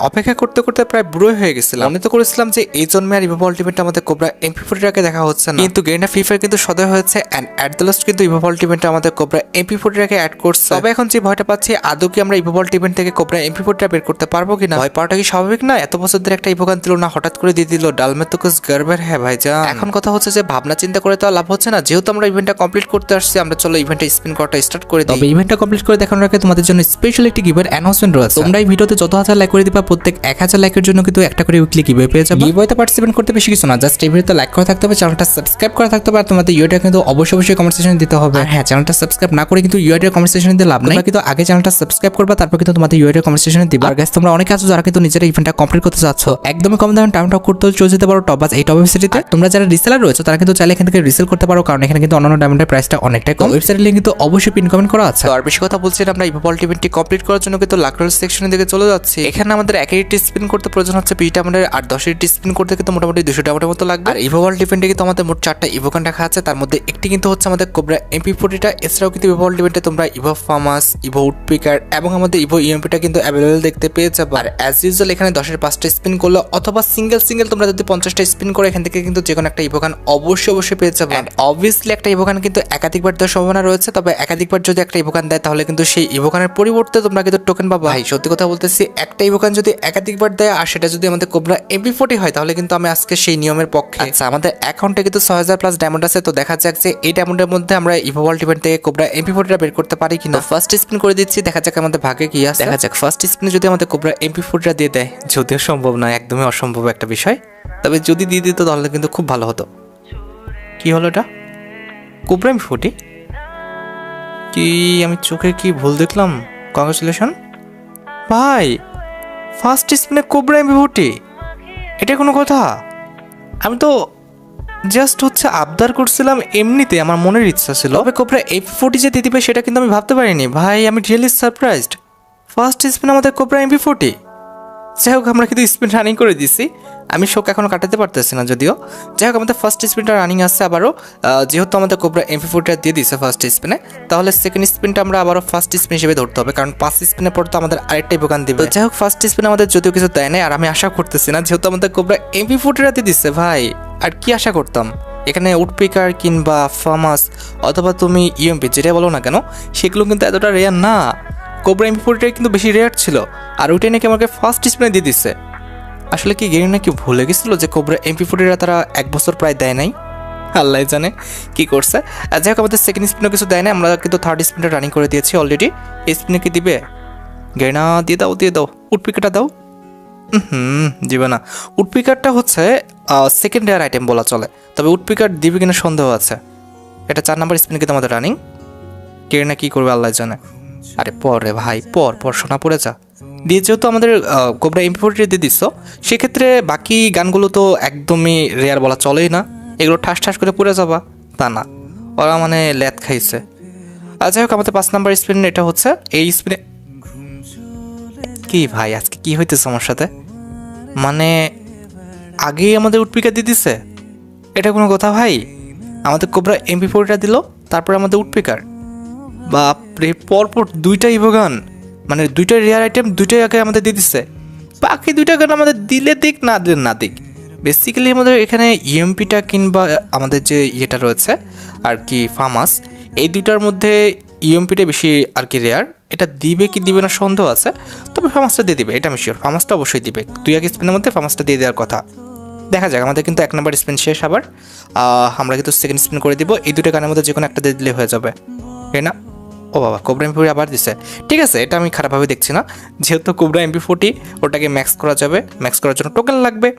অপেক্ষা করতে করতে প্রায় বুড়ো হয়ে গেছিলাম। মনে তো করেছিলাম যে এই জন্মে আর ইভো আলটিমেট আমাদের কোবরা MP40 দেখা হচ্ছে না, কিন্তু গেরিনা ফ্রি ফায়ার কিন্তু সদয় হয়েছে এন্ড এট দ্য লাস্ট কিন্তু ইভো আলটিমেট আমাদের কোবরা MP40 অ্যাড করছে। তবে এখন যে ভয়টা পাচ্ছি, আদৌ কি আমরা ইভো আলটিমেট থেকে কোবরা MP40 বের করতে পারবো কিনা? ভয় পাওয়াটা কি স্বাভাবিক না? এত বছর ধরে একটা ইভো গান দিল না, হঠাৎ করে দিয়ে দিল। ডালমে তো কুছ গড়বড় হ্যাঁ ভাইজান। এখন কথা হচ্ছে যে ভাবনা চিন্তা করে তো লাভ হচ্ছে না, যেহেতু আমরা ইভেন্টটা কমপ্লিট করতে আসছি, আমরা চলো ইভেন্টটা স্পিন করাটা স্টার্ট করে দিই। তবে ইভেন্টটা কমপ্লিট করে দেখানোর আগে তোমাদের জন্য স্পেশাল একটি গিভওয়ে অ্যানাউন্সমেন্ট রয়েছে। তোমরা এই ভিডিওতে যত হাজার লাইক করে দিবা, প্রত্যেক 1000 লাইকের জন্য কিন্তু একটা করে উইকলি গিভওয়ে পেয়ে যাবে। গিভওয়েতে পার্টিসিপেট করতে বেশি কিছু না, জাস্ট এই ভিডিওতে লাইক করা থাকতে হবে, চ্যানেলটা সাবস্ক্রাইব করা থাকতে হবে, আর তোমাদের ইউআইডি কিন্তু অবশ্যই কমেন্ট সেকশনে দিতে হবে। আর হ্যাঁ, চ্যানেলটা সাবস্ক্রাইব না করে কিন্তু ইউআইডি কমেন্ট সেকশনে দিতে লাভ নাই, কিন্তু আগে চ্যানেলটা সাবস্ক্রাইব করবা, তারপর কিন্তু তোমাদের ইউআইডি কমেন্ট সেকশনে দিবা। আর গাইস, তোমরা অনেকে আছো যারা কিন্তু নিজেরা ইভেন্টটা কমপ্লিট করতে যাচ্ছ, একদমই কম দামে টাইম টক করতে চলে যেতে পারো টপবাজ এই টপ ওয়েবসাইটে। তোমরা যারা রিসেলার রয়েছে তারা কিন্তু চাইলে এখান থেকে রিসেল করতে পারো, কারণ এখানে কিন্তু অন্যান্য ডায়মন্ডের প্রাইসটা অনেকটাই কম। ওয়েবসাইটের লিংক কিন্তু অবশ্যই পিন কমেন্ট করা আছে। আর বেশি কথা বলছি না, আমরা ইভো আলটিমেটটি কমপ্লিট করার জন্য কিন্তু লাকরোল সেকশনের দিকে চলে যাচ্ছি। এখানে আমাদের 1 স্পিন করতে প্রয়োজন হচ্ছে 20 ডায়মন্ডের, আর 10 স্পিন করতে কিন্তু মোটামুটি 200 ডায়মন্ডের মতো লাগবে। আর ইভো আলটিমেটে কিন্তু আমাদের মোট 4টা ইভো গান রাখা আছে, তার মধ্যে একটি কিন্তু হচ্ছে আমাদের কোবরা MP40টা। এছাড়াও কিন্তু ইভো আলটিমেটে তোমরা ইভো ফার্মাস, ইভো উডপিকার এবং আমাদের ইভো ইএমপিটা কিন্তু অ্যাভেলেবল দেখতে পেয়ে যাবে। আর অ্যাজ ইউজুয়াল এখানে 10-এর 5টা স্পিন করলে অথবা সিঙ্গেল তোমরা যদি 50টা স্পিন করে এখান থেকে কিন্তু যে কোনো একটা ইভো গান অবশ্যই পেয়ে যাবে। এন্ড অবভিয়াসলি একটা ইভো গান কিন্তু একাধিকবার দেওয়ার সম্ভাবনা রয়েছে, তবে একাধিকবার যদি একটা ইভো গান দেয় তাহলে কিন্তু সেই ইভো গানের পরিবর্তে তোমরা কিন্তু টোকেন পাবা। ভাই সত্যি কথা বলতেছি, একটা ইভো গান যদি একাধিকবার দেয় আর সেটা যদি আমাদের কোবরা MP40 হয়, তাহলে কিন্তু আমি আজকে সেই নিয়মের পক্ষে। আচ্ছা, আমাদের অ্যাকাউন্টে কিন্তু 6000 প্লাস ডায়মন্ড আছে, তো দেখা যাক যে এই ডায়মন্ডের মধ্যে আমরা ইভো আলটিমেট থেকে কোবরা MP40টা বের করতে পারি কিনা। ফার্স্ট স্পিন করে দিচ্ছি, দেখা যাক আমাদের ভাগ্যে কি আছে। দেখা যাক ফার্স্ট স্পিনে যদি আমাদের কোবরা MP40টা দিয়ে দেয়, যদিও সম্ভব নয়, একদমই অসম্ভব একটা বিষয়, তবে যদি দিয়ে দিত তাহলে কিন্তু খুব ভালো হতো। কি হলো এটা? Cobra MP40? কি আমি চোখে কি ভুল দেখলাম? কংগ্রেচুলেশন ভাই, ফার্স্ট স্পিনে কোবরা MP40, এটা কোনো কথা? আমি তো জাস্ট হচ্ছে আবদার করছিলাম, এমনিতে আমার মনের ইচ্ছা ছিল, তবে কোবরা MP40 যে দিয়ে দিবে সেটা কিন্তু আমি ভাবতে পারিনি। ভাই আমি রিয়েলি সারপ্রাইজড, ফার্স্ট স্পিন আমাদের কোবরা MP40। যাই হোক, আমরা কিন্তু স্পিন রানিং করে দিছি, আমি শোক এখনো কাটাতে পারতেছি না যদিও। যাই হোক, আমাদের ফার্স্ট স্পিনটা রানিং আসছে আবারও, যেহেতু আমাদের কোবরা MP40টা দিয়ে দিচ্ছে ফার্স্ট স্পিনে, তাহলে সেকেন্ড স্পিনটা আমরা আবারও ফার্স্ট স্পিন হিসেবে ধরতে হবে, কারণ 5 স্পিনের পর তো আমাদের আরেকটা ইভো গান দিবে। যাই হোক, ফার্স্ট স্পিন আমাদের যদিও কিছু দেয় নাই, আর আমি আশা করতেছি না, যেহেতু আমাদের কোবরা MP40টা দিয়ে দিচ্ছে ভাই, আর কি আশা করতাম? এখানে উডপিকার কিংবা ফার্মাস অথবা তুমি ইএমপি যেটা বলো না কেন, সেগুলো কিন্তু এতটা রেয়ার না। কোবরা MP40টা কিন্তু বেশি রেয়ার ছিল, আর ওইটাই নাকি আমাকে ফার্স্ট স্পিনে দিয়ে দিচ্ছে। আসলে কি গেরিনা কি ভুলে গেছিল যে কোবরা MP40টা তারা 1 বছর প্রায় দেয় নাই? আল্লাহ জানে কি করছে। যাই হোক, আমাদের সেকেন্ড স্পিনও কিছু দেয় না, আমরা কিন্তু থার্ড স্পিনটা রানিং করে দিয়েছি অলরেডি। এই স্পিনে কি দিবে? গেরিনা দিয়ে দাও, উডপিকারটা দাও। দিবে না। উডপিকারটা হচ্ছে সেকেন্ড রেয়ার আইটেম বলা চলে, তবে উডপিকার দিবে কিনা সন্দেহ আছে। এটা 4 নাম্বার স্পিনে কিন্তু আমাদের রানিং। গেরিনা কি করবে আল্লাহ জানে। আরে পর রে ভাই, পর শোনা পড়ে যা দিয়ে, যেহেতু আমাদের কোবরা MP40 দিয়ে দিচ্ছ, সেক্ষেত্রে বাকি গানগুলো তো একদমই রেয়ার বলা চলেই না, এগুলো ঠাস করে পড়ে যাবা তা না, ওরা মানে ল্যাদ খাইছে। আর যাই হোক, আমাদের 5 নাম্বার স্পিন এটা হচ্ছে, এই স্পিনে কি ভাই আজকে কি হইতেছে আমার সাথে? মানে আগেই আমাদের উডপিকার দিয়ে দিছে, এটা কোনো কথা ভাই? আমাদের কোবরা MP40টা দিল, তারপরে আমাদের উডপিকার, বাপরে পরপর 2টা ইভো গান, মানে 2টা রেয়ার আইটেম, 2টাই আগে আমাদের দিয়ে দিচ্ছে। বাকি 2টা গান আমাদের দিলে দিক না দিলে না দিক। বেসিক্যালি আমাদের এখানে ইএমপিটা কিংবা আমাদের যে ইয়েটা রয়েছে আর কি ফার্মাস, এই 2টার মধ্যে ইএমপিটা বেশি আর কি রেয়ার। এটা দিবে কি দিবে না সন্দেহ আছে, তবে ফার্মাসটা দিয়ে দিবে, এটা আমি শিওর। ফার্মাসটা অবশ্যই দিবে, 2 স্পিনের মধ্যে ফার্মাসটা দিয়ে দেওয়ার কথা। দেখা যাক, আমাদের কিন্তু 1 নাম্বার স্পিন শেষ, আবার আমরা কিন্তু সেকেন্ড স্পিন করে দিব। এই 2টা গানের মধ্যে যে কোনো একটা দিয়ে দিলে হয়ে যাবে, তাই না? ও বাবা, কোবরা MP40 আবার দিছে। ঠিক আছে, এটা আমি খারাপভাবে দেখছি না, যেহেতু কোবরা MP40 ওটাকে ম্যাক্স করা যাবে, ম্যাক্স করার জন্য টোকেন লাগবে,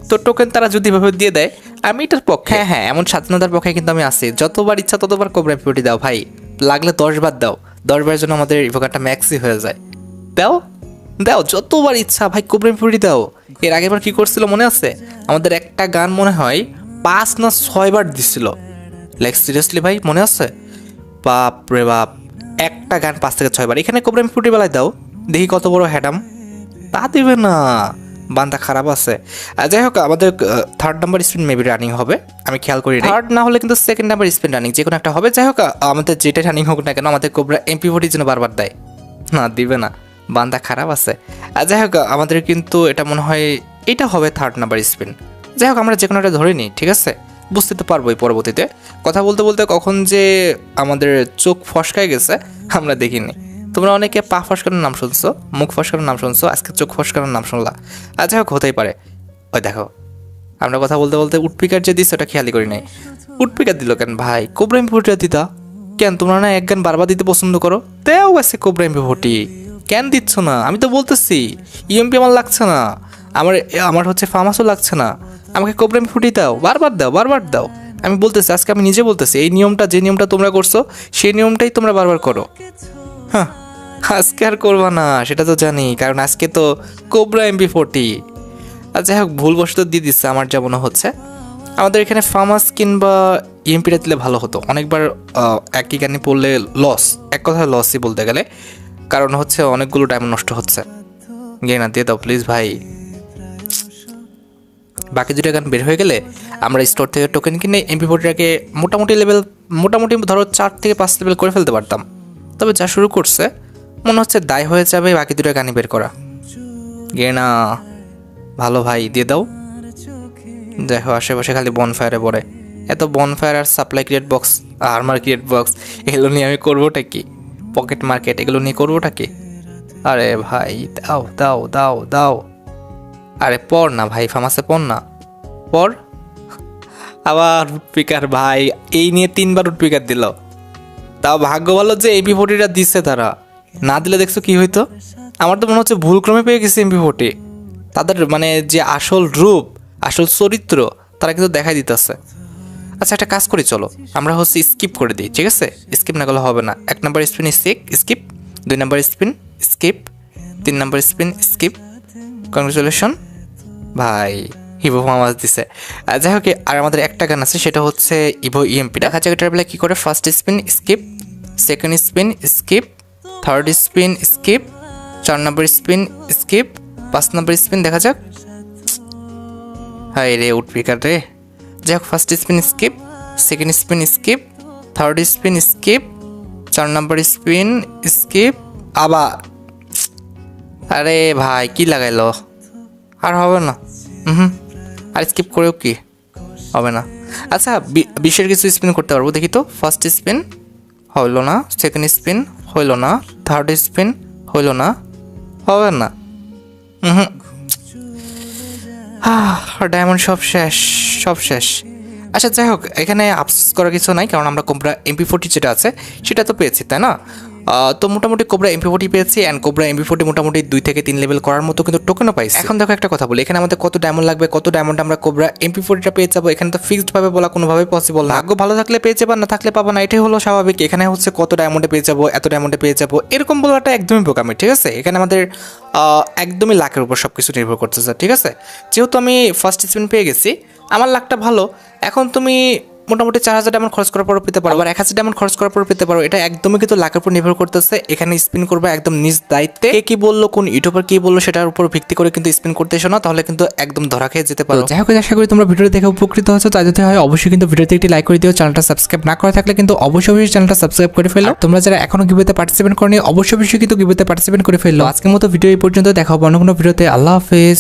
তো টোকেন তারা যদি এভাবে দিয়ে দেয় আমি এটার পক্ষে। হ্যাঁ, এমন স্বাধীনতার পক্ষে কিন্তু আমি আছি, যতবার ইচ্ছা ততবার কোবরা MP40 দাও ভাই, লাগলে 10 বার দাও, 10 বারের জন্য আমাদের ইভোকারটা ম্যাক্সই হয়ে যায়। দাও যতবার ইচ্ছা ভাই, কোবরা MP40 দাও। এর আগেরবার কি করছিল মনে আছে? আমাদের একটা গান মনে হয় 5 না 6 বার দিছিল, লাইক সিরিয়াসলি ভাই মনে আছে? বাপ রে বাপ, একটা গান 5 থেকে 6 বার। এখানে কোবরা MP40 বেলায় দাও, দেখি কত বড় হ্যাডাম। তা দিবে না, বান্দা খারাপ আছে। যাই হোক, আমাদের 3rd number spin maybe running হবে, আমি খেয়াল করি। 3rd না হলে কিন্তু 2nd নাম্বার স্পিন রানিং, যে কোনো একটা হবে। যাই হোক, আমাদের যেটা রানিং হোক না কেন, আমাদের কোবরা MP40 যেন বারবার দেয়। না দিবে না, বান্দা খারাপ আছে। যাই হোক আমাদের কিন্তু এটা মনে হয় এটা হবে 3rd নাম্বার স্পিন। যাই হোক আমরা যে কোনো একটা ধরে নিই, ঠিক আছে? বুঝতে তো পারবোই পরবর্তীতে। কথা বলতে বলতে কখন যে আমাদের চোখ ফসকায় গেছে আমরা দেখিনি। তোমরা অনেকে পা ফসকানোর নাম শুনছো, মুখ ফসকানোর নাম শুনছো, আজকে চোখ ফসকানোর নাম শুনলা। যাই হোক হতেই পারে। ওই দেখো আমরা কথা বলতে বলতে উডপিকার যে দিচ্ছে ওটা খেয়ালই করি নাই। উডপিকার দিল কেন ভাই? কোবরা এমপি40 দিতা কেন? তোমরা না এক গান বারবার দিতে পছন্দ করো, দেও আছে কোবরা এমপি40 কেন দিচ্ছ না? আমি তো বলতেছি ইএমপি আমার লাগছে না, আমার হচ্ছে ফার্মাসও লাগছে না, আমাকে কোবরা এমপি40 দাও, বারবার দাও, বারবার দাও। আমি বলতেছি আজকে আমি নিজে বলতেছি এই নিয়মটা, যে নিয়মটা তোমরা করছো সেই নিয়মটাই তোমরা বারবার করো। হ্যাঁ আজকে আর করবা না সেটা তো জানি, কারণ আজকে তো কোবরা এমপি40। আর যাই হোক ভুলবশত দিয়ে দিচ্ছে আমার যা মনে হচ্ছে। আমাদের এখানে ফার্মাস কিংবা ইএমপিটা দিলে ভালো হতো। অনেকবার একই গানে পড়লে লস, এক কথায় লসই বলতে গেলে, কারণ হচ্ছে অনেকগুলো ডায়মন্ড নষ্ট হচ্ছে। গিয়ে না দিয়ে দাও প্লিজ ভাই। বাকি দুটো গান বের হয়ে গেলে আমরা স্টোর থেকে টোকেন কিনে এমপি40টাকে মোটামুটি ধরো 4 থেকে 5 লেভেল করে ফেলতে পারতাম। তবে যা শুরু করছে মনে হচ্ছে দায় হয়ে যাবে বাকি দুটো গানই বের করা। গিয়ে না ভালো ভাই দিয়ে দাও। দেখো আশেপাশে খালি বনফায়ারে পড়ে, এত বনফায়ার আর supply create box, armour create box, এগুলো নিয়ে আমি করবোটা কি? পকেট মার্কেট এগুলো নিয়ে করবোটা কি? আরে ভাই দাও দাও দাও দাও। আরে পড় না ভাই, ফার্মাসে পড় না, পড়। আবার উডপিকার ভাই, এই নিয়ে 3বার উডপিকার দিল। তাও ভাগ্য ভালো যে এমপি40টা দিচ্ছে, তারা না দিলে দেখছো কি হইতো? আমার তো মনে হচ্ছে ভুলক্রমে পেয়ে গেছে এমপি40। তাদের মানে যে আসল রূপ, আসল চরিত্র তারা কিন্তু দেখাই দিতেছে। আচ্ছা একটা কাজ করি, চলো আমরা হচ্ছে স্কিপ করে দিই, ঠিক আছে? স্কিপ না করলে হবে না। 1 number spin skip, 2 number spin skip, 3 number spin skip. Congratulation ভাই, ইভো ফার্মাস দিছে। যাই হোক আর আমাদের একটা গান আছে, সেটা হচ্ছে ইভো ইএমপি। দেখা যাক এটার বেলা কী করে। 1st spin skip, 2nd spin skip, 3rd spin skip, 4 number spin skip, 5 number spin দেখা যাক। হাই রে উডপিকার রে। যাই হোক 1st spin skip, 2nd spin skip, 3rd spin skip, 4 number spin skip আবার। আরে ভাই কি লাগাইলো? আর হবে না। আর স্কিপ করেও কি হবে না। আচ্ছা 20-এর কিছু স্পিন করতে পারবো, দেখি তো। 1st স্পিন হইল না, 2nd স্পিন হইল না, 3rd স্পিন হইল না, হবে না। ডায়মন্ড সব শেষ, সব শেষ। আচ্ছা যাই হোক এখানে আফসোস করার কিছু নাই, কারণ আমরা কোবরা এমপি40 যেটা আছে সেটা তো পেয়েছি, তাই না? তো মোটামুটি কোবরা এমপি40 পেয়েছি, অ্যান্ড কোবরা এমপি40 মোটামুটি 2 থেকে 3 লেভেল করার মতো কিন্তু টোকেনও পাইছি। এখন দেখো একটা কথা বলি, এখানে আমাদের কত ডায়মন্ড লাগবে, কত ডায়মন্ড আমরা কোবরা এমপি40টা পেয়ে যাবো, এখানে তো ফিক্সড ভাবে বলা কোনোভাবেই পসিবল না। ভাগ্য ভালো থাকলে পেয়ে যাবা, না থাকলে পাবা না, এটাই হলো স্বাভাবিক। এখানে হচ্ছে কত ডায়মন্ডে পেয়ে যাবো, এত ডায়মন্ডে পেয়ে যাবো এরকম বলাটা একদমই বোকামি, ঠিক আছে? এখানে আমাদের একদমই লাখের উপর সব কিছু নির্ভর করতেছে, ঠিক আছে? যেহেতু আমি 1st স্পিন পেয়ে গেছি, আমার লাখটা ভালো। এখন তুমি মোটামুটি 4000 ডায়মন্ড খরচ করার পর পেতে পারো, আবার 1000 ডায়মন্ড খরচ করার পর পেতে পারো। এটা একদমই কিন্তু লাখের উপর নির্ভর করতেছে। এখানে স্পিন করবে একদম নিজ দায়িত্বে। কে কি বললো, কোন ইউটিউবার কি বললো সেটার উপর ভিত্তি করে কিন্তু স্পিন করতে এসো না, তাহলে কিন্তু একদম ধরা খেয়ে যেতে পারো। যাই হোক আশা করি তোমরা ভিডিওটি দেখে উপকৃত হয়েছো। তাই যদি হয় অবশ্যই কিন্তু ভিডিওতে একটি লাইক করে দিও। চ্যানেলটা সাবস্ক্রাইব না করা থাকলে কিন্তু অবশ্যই চ্যানেলটা সাবস্ক্রাইব করে ফেলো। তোমরা যারা এখনো গিভওয়েতে পার্টিসিপেট করনি অবশ্যই কিন্তু গিভওয়েতে পার্টিসিপেট করে ফেলো। আজকের মতো ভিডিও এই পর্যন্ত, দেখা হবে অন্য কোনো ভিডিওতে। আল্লাহ হাফেজ।